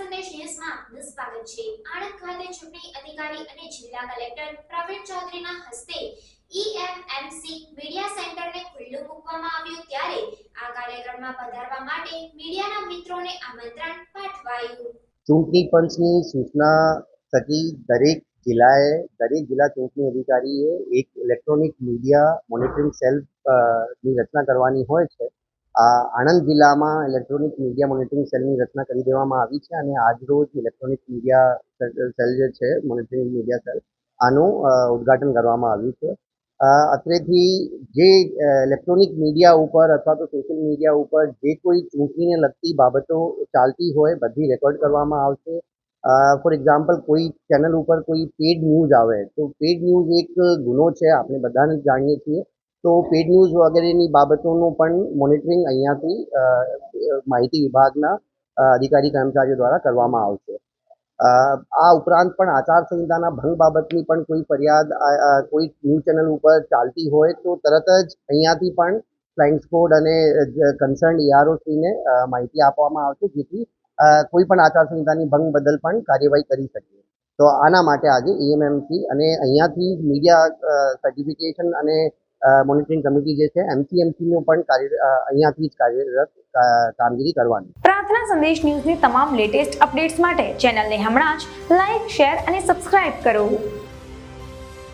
સંદેશ ન્યૂઝમાં આપનું સ્વાગત છે। આણંદ ખાતે ચૂંટણી અધિકારી અને જિલ્લા કલેક્ટર પ્રવીણ ચૌધરીના હસ્તે ઈએમએમસી મીડિયા સેન્ટરને ખુલ્લું મૂકવામાં આવ્યું ત્યારે આ કાર્યક્રમમાં પધારવા માટે મીડિયાના મિત્રોને આમંત્રણ પાઠવાયું। ચૂંટણી પંચની સૂચના થકી દરેક જિલ્લા ચૂંટણી અધિકારીએ એક ઇલેક્ટ્રોનિક મીડિયા મોનિટરિંગ સેલ ની રચના કરવાની હોય છે। આણંદ જિલ્લામાં ઇલેક્ટ્રોનિક મીડિયા મોનિટરિંગ સેલની રચના કરી દેવામાં આવી છે અને આજરોજ ઇલેક્ટ્રોનિક મીડિયા સેલ જે છે મોનિટરિંગ મીડિયા સેલ આનું ઉદ્ઘાટન કરવામાં આવ્યું છે। અત્રેથી જે ઇલેક્ટ્રોનિક મીડિયા ઉપર અથવા તો સોશિયલ મીડિયા ઉપર જે કોઈ ચૂંટણીને લગતી બાબતો ચાલતી હોય બધી રેકોર્ડ કરવામાં આવશે। ફોર એક્ઝામ્પલ કોઈ ચેનલ ઉપર કોઈ પેડ ન્યૂઝ આવે તો પેડ ન્યૂઝ એક ગુનો છે, આપણે બધાને જાણીએ છીએ। તો પેડ ન્યૂઝ વગેરેની બાબતોનું પણ મોનિટરિંગ અહીંયાથી માહિતી વિભાગના અધિકારી કર્મચારીઓ દ્વારા કરવામાં આવશે। આ ઉપરાંત પણ આચારસંહિતાના ભંગ બાબતની પણ કોઈ ફરિયાદ કોઈ ન્યૂઝ ચેનલ ઉપર ચાલતી હોય તો તરત જ અહીંયાથી પણ ફ્લાઇંગ સ્ક્વોડ અને કન્સર્ન EROશ્રીને માહિતી આપવામાં આવશે, જેથી કોઈ પણ આચારસંહિતાની ભંગ બદલ પણ કાર્યવાહી કરી શકીએ। તો આના માટે આજે ઈએમએમસી અને અહીંયાથી મીડિયા સર્ટિફિકેશન અને મોનિટરિંગ કમિટી જે છે MCMCનું પણ અહીંયાથી જ કાર્યરત કામગીરી કરવાની। પ્રાર્થના સંદેશ ન્યૂઝની તમામ લેટેસ્ટ અપડેટ્સ માટે ચેનલને હમણાં જ લાઈક, શેર અને સબસ્ક્રાઇબ કરો।